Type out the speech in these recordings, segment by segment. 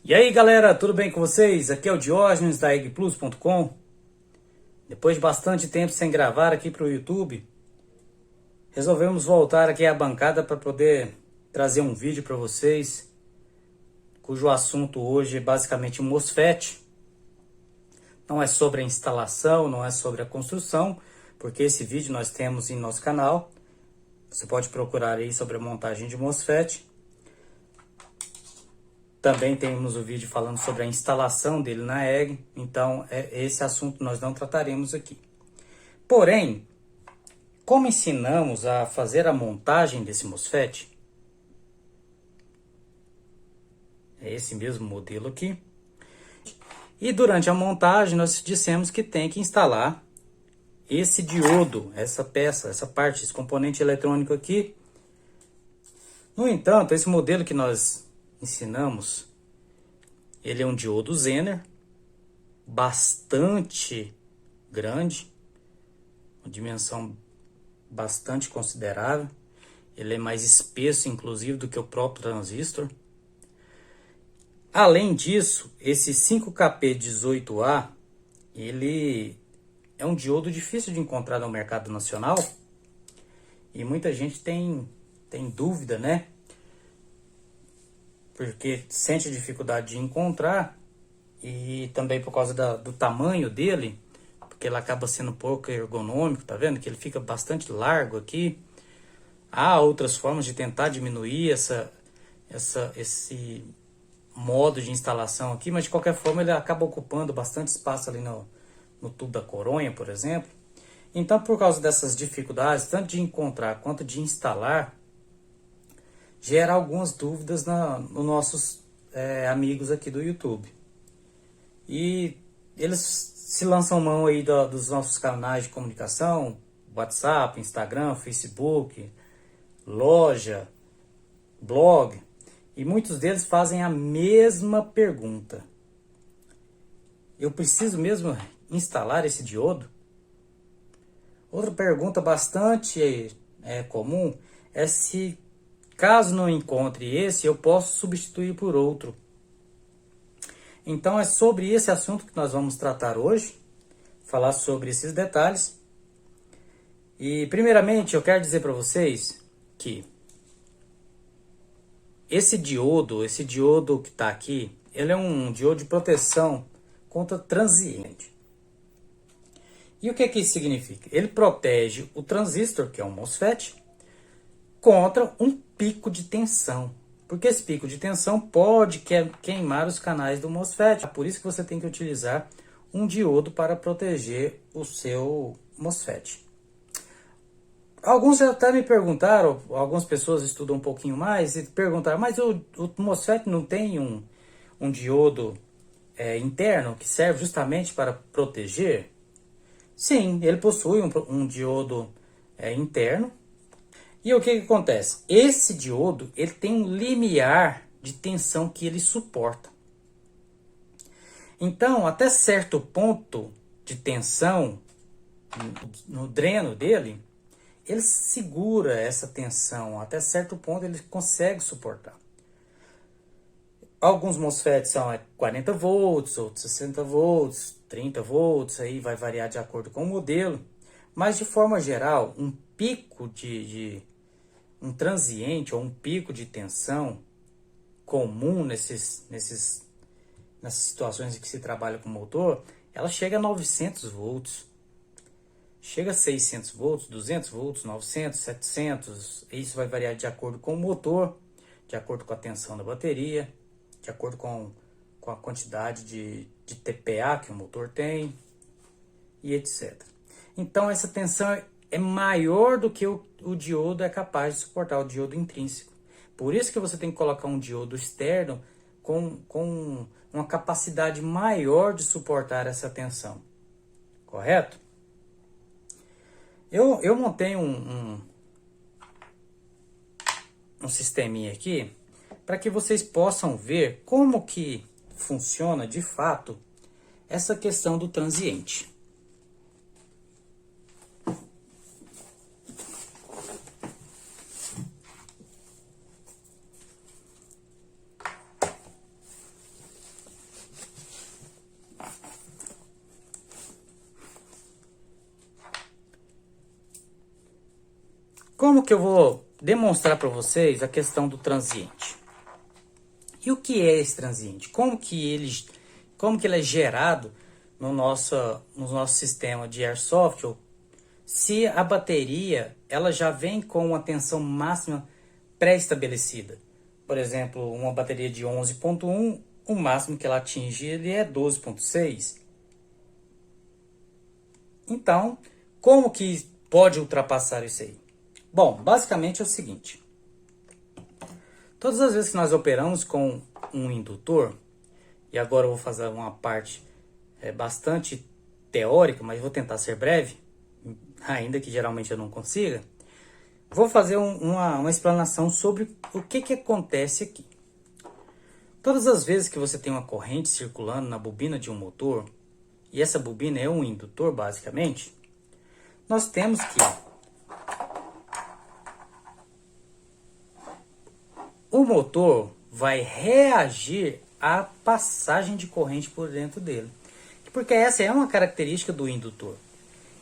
E aí galera, tudo bem com vocês? Aqui é o Diógenes da eggplus.com. Depois de bastante tempo sem gravar aqui para o YouTube, resolvemos voltar aqui à bancada para poder trazer um vídeo para vocês, cujo assunto hoje é basicamente o MOSFET. Não é sobre a instalação, não é sobre a construção, porque esse vídeo nós temos em nosso canal. Você pode procurar aí sobre a montagem de MOSFET. Também temos o vídeo falando sobre a instalação dele na egg, então esse assunto nós não trataremos aqui. Porém, como ensinamos a fazer a montagem desse MOSFET, é esse mesmo modelo aqui, e durante a montagem nós dissemos que tem que instalar esse diodo, essa peça, essa parte, esse componente eletrônico aqui. No entanto, esse modelo que nós ensinamos, ele é um diodo Zener, bastante grande, uma dimensão bastante considerável. Ele é mais espesso, inclusive, do que o próprio transistor. Além disso, esse 5KP18A, ele é um diodo difícil de encontrar no mercado nacional. E muita gente tem dúvida, né? Porque sente dificuldade de encontrar, e também por causa do tamanho dele, porque ele acaba sendo pouco ergonômico, tá vendo? Que ele fica bastante largo aqui. Há outras formas de tentar diminuir esse modo de instalação aqui, mas de qualquer forma ele acaba ocupando bastante espaço ali no tubo da coronha, por exemplo. Então, por causa dessas dificuldades, tanto de encontrar quanto de instalar, gera algumas dúvidas nos nossos amigos aqui do YouTube. E eles se lançam mão aí dos nossos canais de comunicação, WhatsApp, Instagram, Facebook, loja, blog, e muitos deles fazem a mesma pergunta: eu preciso mesmo instalar esse diodo? Outra pergunta bastante comum é se, caso não encontre esse, eu posso substituir por outro. Então é sobre esse assunto que nós vamos tratar hoje, falar sobre esses detalhes. E primeiramente eu quero dizer para vocês que esse diodo que está aqui, ele é um diodo de proteção contra transiente. E o que isso significa? Ele protege o transistor, que é um MOSFET, contra um pico de tensão. Porque esse pico de tensão pode queimar os canais do MOSFET. Por isso que você tem que utilizar um diodo para proteger o seu MOSFET. Alguns até me perguntaram, algumas pessoas estudam um pouquinho mais e perguntaram: mas o MOSFET não tem um diodo interno que serve justamente para proteger? Sim, ele possui um diodo interno. E o que acontece? Esse diodo ele tem um limiar de tensão que ele suporta. Então, até certo ponto de tensão no dreno dele, ele segura essa tensão. Até certo ponto ele consegue suportar. Alguns MOSFETs são 40 volts, outros 60 volts, 30 volts, aí vai variar de acordo com o modelo. Mas de forma geral, um pico um transiente ou um pico de tensão comum nessas situações em que se trabalha com motor, ela chega a 900 volts. Chega a 600 volts, 200 volts, 900, 700. Isso vai variar de acordo com o motor, de acordo com a tensão da bateria, de acordo com a quantidade de TPA que o motor tem, e etc. Então essa tensão é maior do que o diodo é capaz de suportar, o diodo intrínseco. Por isso que você tem que colocar um diodo externo com uma capacidade maior de suportar essa tensão. Correto? Eu montei um sisteminha aqui para que vocês possam ver como que funciona de fato essa questão do transiente. como que eu vou demonstrar para vocês a questão do transiente? E o que é esse transiente? Como que ele é gerado no nosso sistema de airsoft? Ou se a bateria ela já vem com uma tensão máxima pré-estabelecida. Por exemplo, uma bateria de 11.1, o máximo que ela atinge ele é 12.6. Então, como que pode ultrapassar isso aí? Bom, basicamente é o seguinte. Todas as vezes que nós operamos com um indutor, e agora eu vou fazer uma parte bastante teórica, mas vou tentar ser breve, ainda que geralmente eu não consiga, vou fazer uma explanação sobre o que acontece aqui. Todas as vezes que você tem uma corrente circulando na bobina de um motor, e essa bobina é um indutor basicamente, nós temos que o motor vai reagir à passagem de corrente por dentro dele. Porque essa é uma característica do indutor.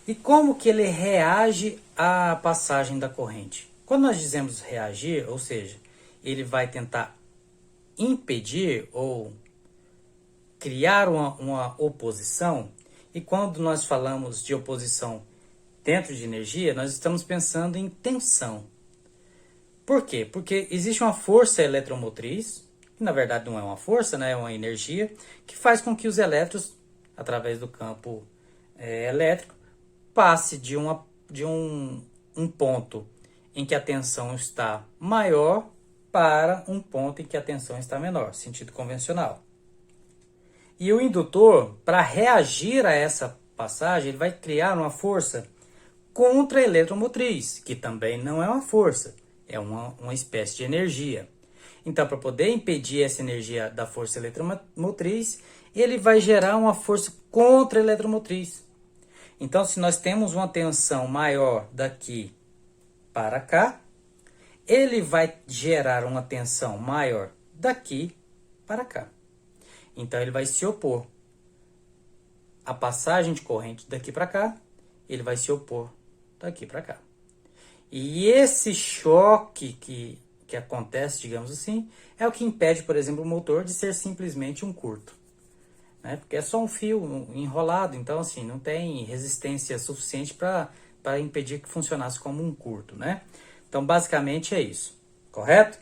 E como que ele reage à passagem da corrente? Quando nós dizemos reagir, ou seja, ele vai tentar impedir ou criar uma oposição. E quando nós falamos de oposição dentro de energia, nós estamos pensando em tensão. Por quê? Porque existe uma força eletromotriz, que na verdade não é uma força, né? É uma energia, que faz com que os elétrons, através do campo elétrico, passe de um ponto em que a tensão está maior para um ponto em que a tensão está menor, sentido convencional. E o indutor, para reagir a essa passagem, ele vai criar uma força contra a eletromotriz, que também não é uma força, é uma espécie de energia. Então, para poder impedir essa energia da força eletromotriz, ele vai gerar uma força contra a eletromotriz. Então, se nós temos uma tensão maior daqui para cá, ele vai gerar uma tensão maior daqui para cá. Então, ele vai se opor. A passagem de corrente daqui para cá, ele vai se opor daqui para cá. E esse choque que acontece, digamos assim, é o que impede, por exemplo, o motor de ser simplesmente um curto. Né? Porque é só um fio enrolado, então assim, não tem resistência suficiente para impedir que funcionasse como um curto. Né? Então, basicamente é isso. Correto?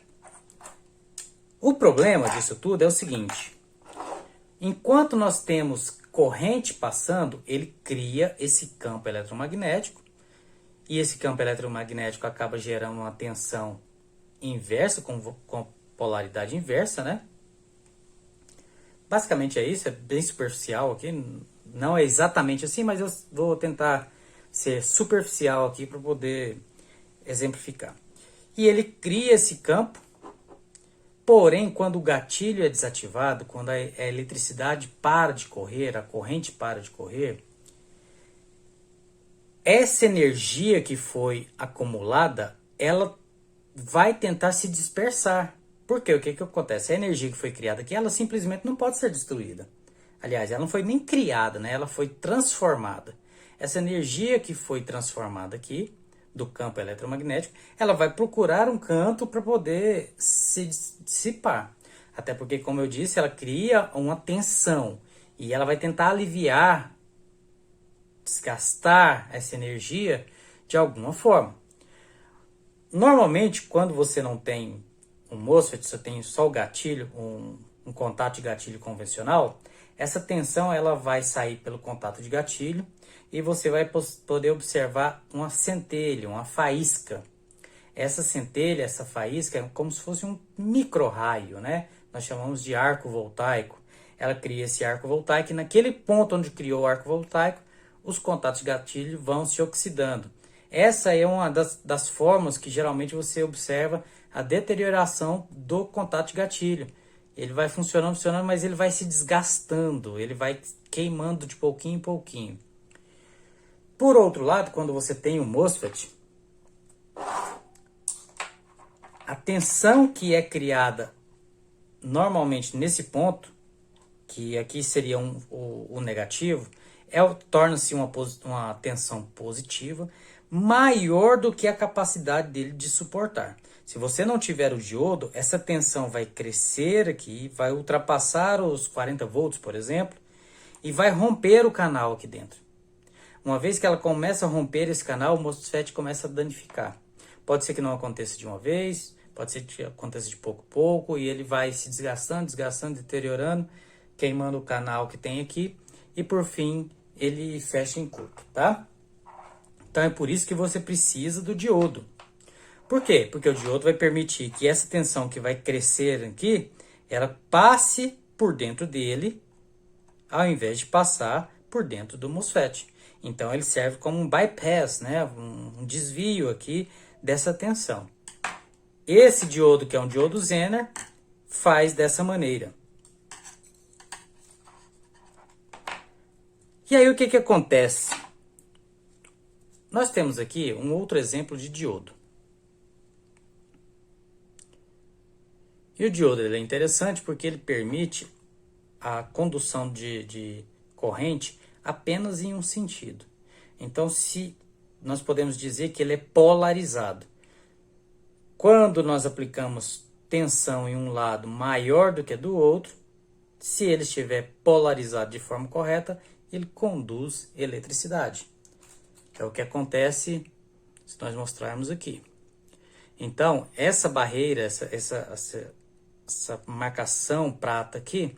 O problema disso tudo é o seguinte. Enquanto nós temos corrente passando, ele cria esse campo eletromagnético. E esse campo eletromagnético acaba gerando uma tensão inversa, com polaridade inversa, né? Basicamente é isso, é bem superficial aqui. Não é exatamente assim, mas eu vou tentar ser superficial aqui para poder exemplificar. E ele cria esse campo, porém, quando o gatilho é desativado, quando a eletricidade para de correr, a corrente para de correr, essa energia que foi acumulada, ela vai tentar se dispersar. Por quê? O que acontece? A energia que foi criada aqui, ela simplesmente não pode ser destruída. Aliás, ela não foi nem criada, né? Ela foi transformada. Essa energia que foi transformada aqui, do campo eletromagnético, ela vai procurar um canto para poder se dissipar. Até porque, como eu disse, ela cria uma tensão. E ela vai tentar aliviar, desgastar essa energia de alguma forma. Normalmente, quando você não tem um MOSFET, você tem só o gatilho, um contato de gatilho convencional, essa tensão ela vai sair pelo contato de gatilho e você vai poder observar uma centelha, uma faísca. Essa centelha, essa faísca é como se fosse um micro-raio, né? Nós chamamos de arco voltaico. Ela cria esse arco voltaico e naquele ponto onde criou o arco voltaico, os contatos de gatilho vão se oxidando. Essa é uma das formas que geralmente você observa a deterioração do contato de gatilho. Ele vai funcionando, mas ele vai se desgastando, ele vai queimando de pouquinho em pouquinho. Por outro lado, quando você tem o MOSFET, a tensão que é criada normalmente nesse ponto, que aqui seria o negativo, torna-se uma tensão positiva, maior do que a capacidade dele de suportar. Se você não tiver o diodo, essa tensão vai crescer aqui, vai ultrapassar os 40 volts, por exemplo, e vai romper o canal aqui dentro. Uma vez que ela começa a romper esse canal, o MOSFET começa a danificar. Pode ser que não aconteça de uma vez, pode ser que aconteça de pouco a pouco, e ele vai se desgastando, deteriorando, queimando o canal que tem aqui, e por fim ele fecha em curto, tá? Então é por isso que você precisa do diodo. Por quê? Porque o diodo vai permitir que essa tensão que vai crescer aqui, ela passe por dentro dele, ao invés de passar por dentro do MOSFET. Então ele serve como um bypass, né? Um desvio aqui dessa tensão. Esse diodo, que é um diodo Zener, faz dessa maneira. E aí o que acontece? Nós temos aqui um outro exemplo de diodo. E o diodo ele é interessante porque ele permite a condução de corrente apenas em um sentido. Então, se nós podemos dizer que ele é polarizado. Quando nós aplicamos tensão em um lado maior do que do outro, se ele estiver polarizado de forma correta, ele conduz eletricidade. É o que acontece se nós mostrarmos aqui. Então, essa barreira, essa marcação prata aqui,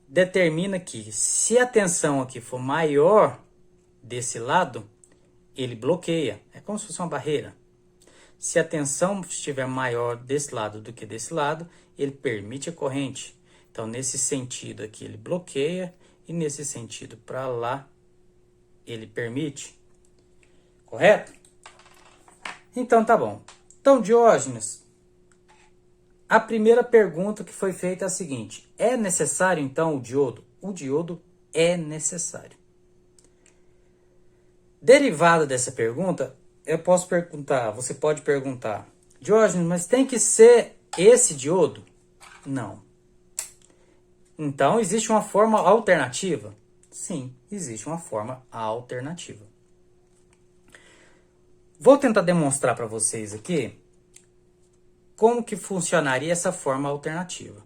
determina que se a tensão aqui for maior desse lado, ele bloqueia. É como se fosse uma barreira. Se a tensão estiver maior desse lado do que desse lado, ele permite a corrente. Então, nesse sentido aqui, ele bloqueia, e nesse sentido para lá, ele permite. Correto? Então, tá bom. Então, Diógenes, a primeira pergunta que foi feita é a seguinte: é necessário, então, o diodo? O diodo é necessário. Derivado dessa pergunta, eu posso perguntar, você pode perguntar, Diógenes, mas tem que ser esse diodo? Não. Então, existe uma forma alternativa? Sim, existe uma forma alternativa. Vou tentar demonstrar para vocês aqui como que funcionaria essa forma alternativa.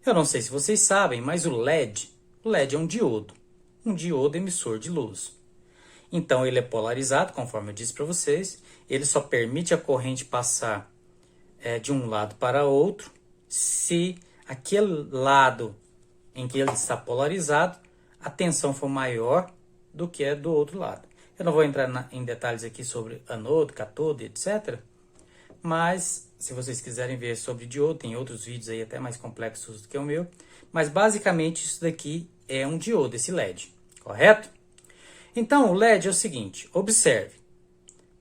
Eu não sei se vocês sabem, mas o LED é um diodo emissor de luz. Então ele é polarizado, conforme eu disse para vocês, ele só permite a corrente passar de um lado para outro se aquele lado em que ele está polarizado, a tensão for maior do que a do outro lado. Eu não vou entrar em detalhes aqui sobre anodo, catodo, etc. Mas, se vocês quiserem ver sobre diodo, tem outros vídeos aí até mais complexos do que o meu. Mas, basicamente, isso daqui é um diodo, esse LED, correto? Então, o LED é o seguinte, observe.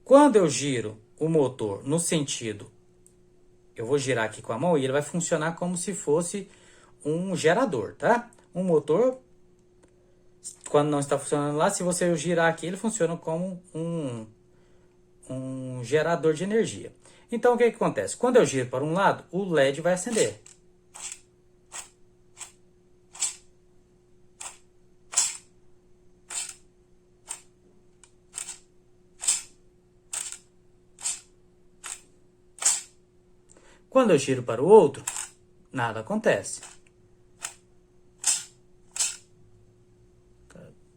Quando eu giro o motor no sentido, eu vou girar aqui com a mão e ele vai funcionar como se fosse um gerador, tá? Um motor, quando não está funcionando lá, se você girar aqui, ele funciona como um gerador de energia. Então, o que acontece? Quando eu giro para um lado, o LED vai acender. Quando eu giro para o outro, nada acontece.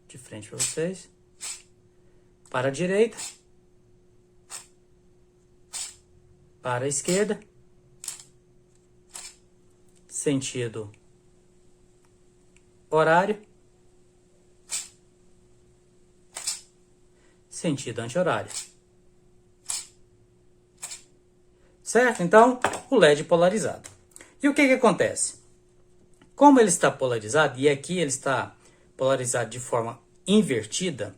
De frente para vocês. Para a direita. Para a esquerda. Sentido horário. Sentido anti-horário. Certo? Então, o LED polarizado. E o que acontece? Como ele está polarizado, e aqui ele está polarizado de forma invertida,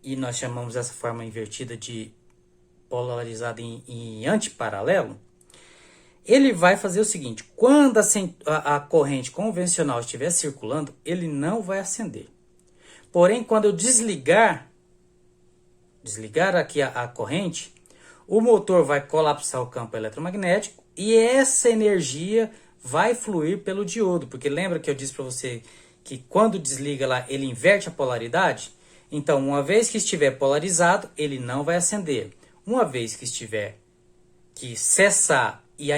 e nós chamamos essa forma invertida de polarizado em antiparalelo, ele vai fazer o seguinte: quando a corrente convencional estiver circulando, ele não vai acender. Porém, quando eu desligar aqui a corrente, o motor vai colapsar o campo eletromagnético e essa energia vai fluir pelo diodo. Porque lembra que eu disse para você que quando desliga lá, ele inverte a polaridade? Então, uma vez que estiver polarizado, ele não vai acender. Uma vez que estiver que cessar e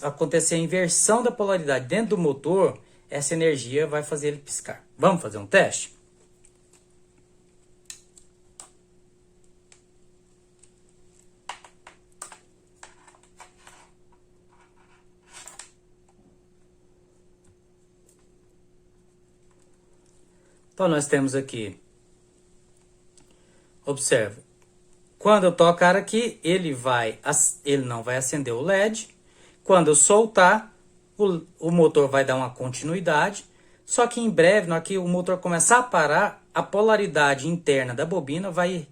acontecer a inversão da polaridade dentro do motor, essa energia vai fazer ele piscar. Vamos fazer um teste? Então, nós temos aqui, observe, quando eu tocar aqui, ele não vai acender o LED. Quando eu soltar, o motor vai dar uma continuidade. Só que em breve, na hora que o motor começar a parar, a polaridade interna da bobina vai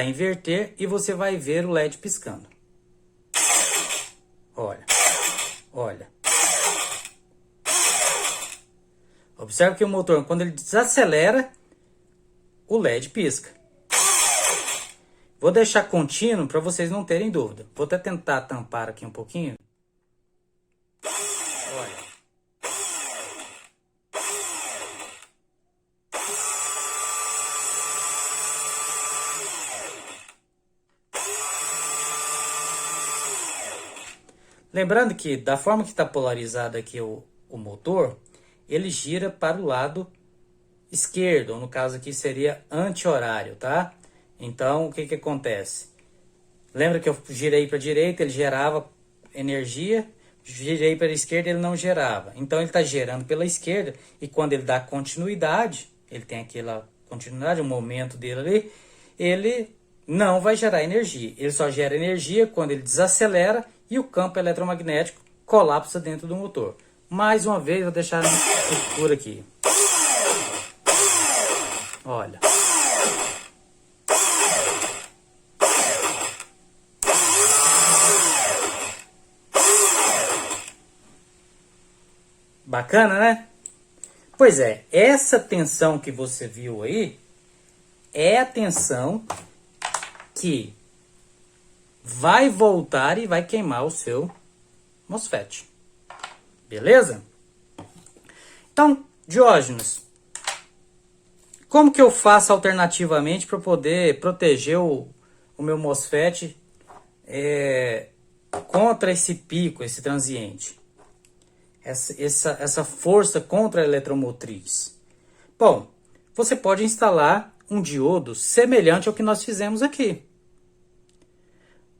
inverter e você vai ver o LED piscando. Olha, olha. Observe que o motor, quando ele desacelera, o LED pisca. Vou deixar contínuo para vocês não terem dúvida. Vou até tentar tampar aqui um pouquinho. Olha. Lembrando que da forma que está polarizado aqui o motor, ele gira para o lado esquerdo, ou no caso aqui seria anti-horário, tá? Então, o que que acontece? Lembra que eu girei para a direita, ele gerava energia, girei para a esquerda, ele não gerava. Então, ele está gerando pela esquerda, e quando ele dá continuidade, ele tem aquela continuidade, o momento dele ali, ele não vai gerar energia. Ele só gera energia quando ele desacelera e o campo eletromagnético colapsa dentro do motor. Mais uma vez, vou deixar por aqui. Olha. Bacana, né? Pois é, essa tensão que você viu aí é a tensão que vai voltar e vai queimar o seu MOSFET. Beleza? Então, Diógenes, como que eu faço alternativamente para poder proteger o meu MOSFET contra esse pico, esse transiente? Essa força contra a eletromotriz? Bom, você pode instalar um diodo semelhante ao que nós fizemos aqui.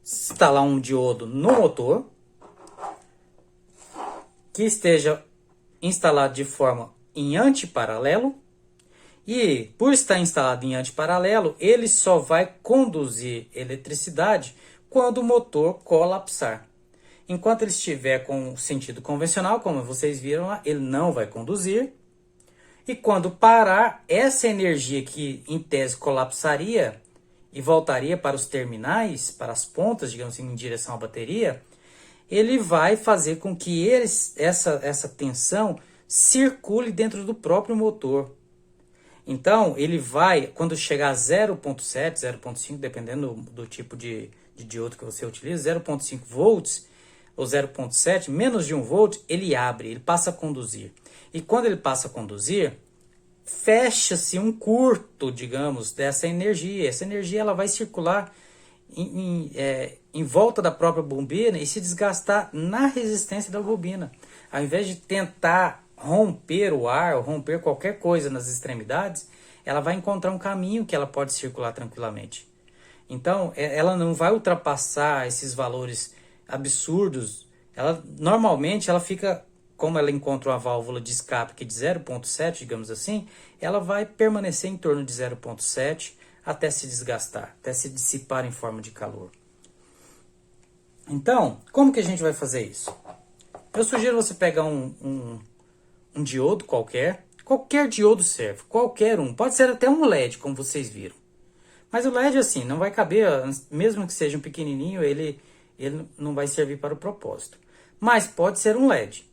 Instalar um diodo no motor que esteja instalado de forma em antiparalelo, e por estar instalado em antiparalelo, ele só vai conduzir eletricidade quando o motor colapsar. Enquanto ele estiver com sentido convencional, como vocês viram lá, ele não vai conduzir. E quando parar, essa energia que em tese colapsaria e voltaria para os terminais, para as pontas, digamos assim, em direção à bateria, ele vai fazer com que essa tensão circule dentro do próprio motor. Então, ele vai, quando chegar a 0,7, 0,5, dependendo do tipo de diodo que você utiliza, 0,5 volts ou 0,7, menos de 1 volt, ele abre, ele passa a conduzir. E quando ele passa a conduzir, fecha-se um curto, digamos, dessa energia. Essa energia ela vai circular em volta da própria bobina e se desgastar na resistência da bobina. Ao invés de tentar romper o ar ou romper qualquer coisa nas extremidades, ela vai encontrar um caminho que ela pode circular tranquilamente. Então, ela não vai ultrapassar esses valores absurdos. Normalmente, ela fica, como ela encontra uma válvula de escape aqui de 0,7, digamos assim, ela vai permanecer em torno de 0,7 até se desgastar, até se dissipar em forma de calor. Então, como que a gente vai fazer isso? Eu sugiro você pegar um diodo qualquer diodo serve, qualquer um, pode ser até um LED, como vocês viram. Mas o LED, assim, não vai caber, mesmo que seja um pequenininho, ele não vai servir para o propósito. Mas pode ser um LED.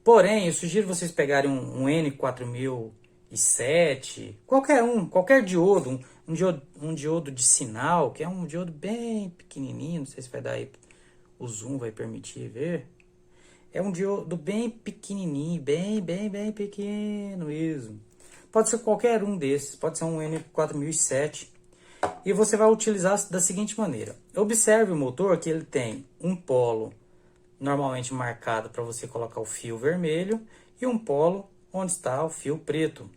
Porém, eu sugiro vocês pegarem um N4007, qualquer diodo, um diodo de sinal, que é um diodo bem pequenininho, não sei se vai dar aí, o zoom vai permitir ver. É um diodo bem pequenininho, bem pequeno mesmo. Pode ser qualquer um desses, pode ser um N4007. E você vai utilizar da seguinte maneira. Observe o motor que ele tem um polo normalmente marcado para você colocar o fio vermelho e um polo onde está o fio preto.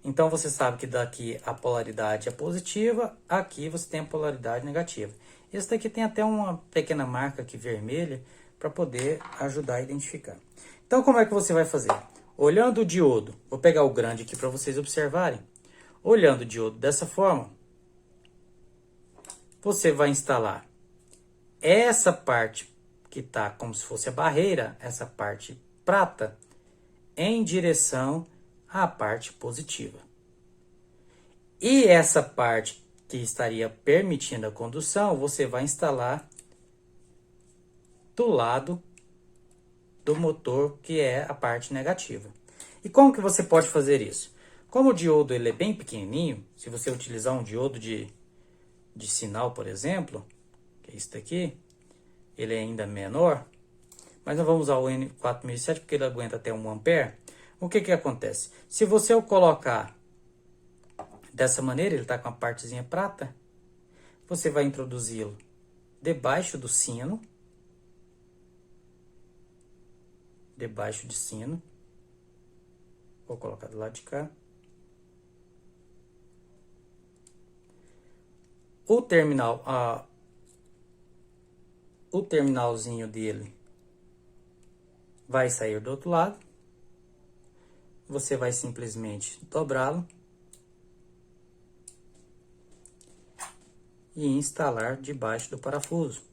Então você sabe que daqui a polaridade é positiva, aqui você tem a polaridade negativa. Esse daqui tem até uma pequena marca aqui vermelha para poder ajudar a identificar. Então como é que você vai fazer? Olhando o diodo, vou pegar o grande aqui para vocês observarem. Olhando o diodo dessa forma, você vai instalar essa parte que está como se fosse a barreira, essa parte prata, em direção à parte positiva. E essa parte que estaria permitindo a condução, você vai instalar do lado do motor, que é a parte negativa. E como que você pode fazer isso? Como o diodo ele é bem pequenininho, se você utilizar um diodo de sinal, por exemplo, que é esse daqui, ele é ainda menor, mas nós vamos usar o N4007 porque ele aguenta até 1 ampere. O que que acontece? Se você o colocar dessa maneira, ele está com a partezinha prata, você vai introduzi-lo debaixo do sino, debaixo de sino, vou colocar do lado de cá. O terminalzinho dele vai sair do outro lado. Você vai simplesmente dobrá-lo e instalar debaixo do parafuso.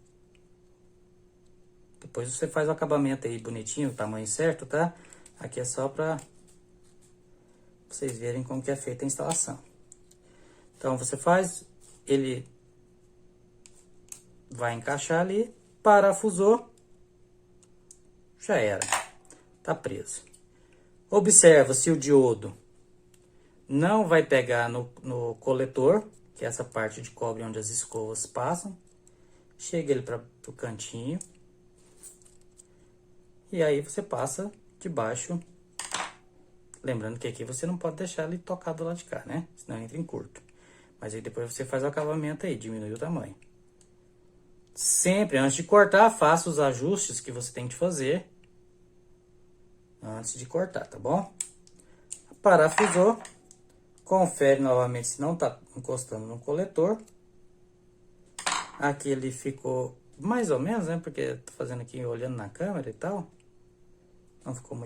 Depois você faz o acabamento aí bonitinho, o tamanho certo, tá? Aqui é só para vocês verem como que é feita a instalação. Então você faz, ele vai encaixar ali, parafusou, já era, tá preso. Observa se o diodo não vai pegar no coletor, que é essa parte de cobre onde as escovas passam. Chega ele para o cantinho. E aí você passa debaixo. Lembrando que aqui você não pode deixar ele tocado do lado de cá, né? Senão entra em curto. Mas aí depois você faz o acabamento aí, diminui o tamanho. Sempre antes de cortar, faça os ajustes que você tem que fazer antes de cortar, tá bom? Parafusou, confere novamente se não tá encostando no coletor. Aqui ele ficou mais ou menos, né? Porque eu tô fazendo aqui olhando na câmera e tal. Não ficou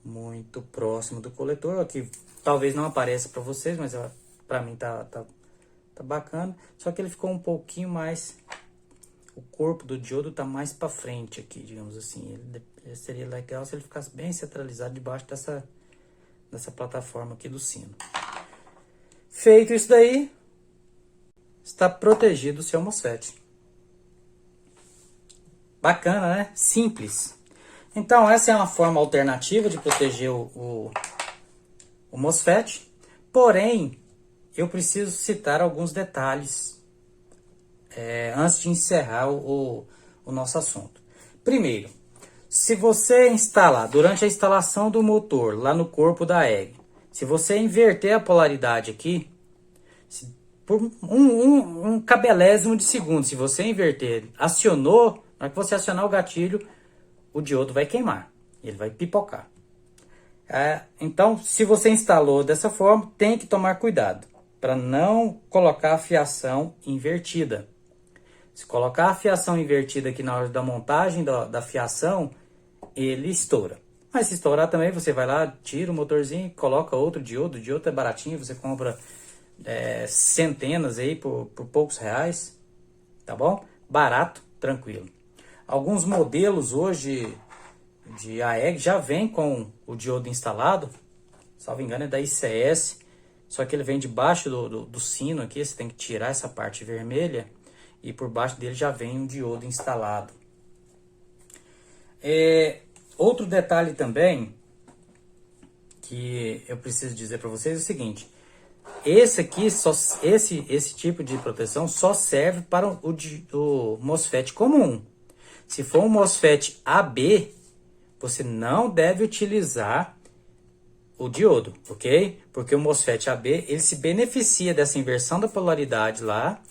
muito próximo do coletor. Aqui talvez não apareça para vocês, mas para mim tá bacana. Só que ele ficou um pouquinho mais, o corpo do diodo tá mais para frente aqui, digamos assim. Ele seria legal se ele ficasse bem centralizado debaixo dessa plataforma aqui do sino. Feito isso daí, está protegido o seu MOSFET. Bacana, né? Simples. Então essa é uma forma alternativa de proteger o MOSFET. Porém, eu preciso citar alguns detalhes antes de encerrar o nosso assunto. Primeiro, se você instalar, durante a instalação do motor, lá no corpo da EG, se você inverter a polaridade aqui, por um cabelésimo de segundo, se você inverter, acionou, na hora que você acionar o gatilho, o diodo vai queimar, ele vai pipocar. Então, se você instalou dessa forma, tem que tomar cuidado para não colocar a fiação invertida. Se colocar a fiação invertida aqui na hora da montagem da fiação, ele estoura. Mas se estourar também, você vai lá, tira o motorzinho, coloca outro diodo. O diodo é baratinho, você compra centenas aí por poucos reais, tá bom? Barato, tranquilo. Alguns modelos hoje de AEG já vem com o diodo instalado, salvo engano é da ICS, só que ele vem debaixo do sino aqui, você tem que tirar essa parte vermelha e por baixo dele já vem um diodo instalado. Outro detalhe também que eu preciso dizer para vocês é o seguinte: esse aqui, esse tipo de proteção só serve para o MOSFET comum. Se for um MOSFET AB, você não deve utilizar o diodo, ok? Porque o MOSFET AB, ele se beneficia dessa inversão da polaridade lá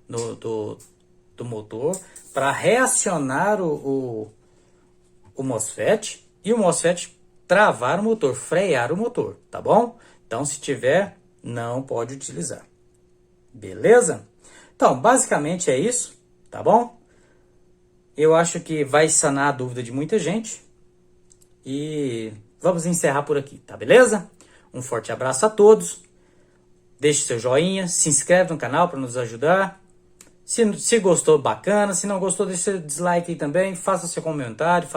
do motor para reacionar o MOSFET e o MOSFET travar o motor, frear o motor, tá bom? Então, se tiver, não pode utilizar. Beleza? Então, basicamente é isso, tá bom? Eu acho que vai sanar a dúvida de muita gente. E vamos encerrar por aqui, tá beleza? Um forte abraço a todos. Deixe seu joinha, se inscreve no canal para nos ajudar. Se gostou, bacana. Se não gostou, deixe seu dislike aí também. Faça seu comentário,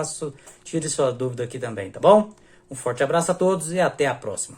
tire sua dúvida aqui também, tá bom? Um forte abraço a todos e até a próxima.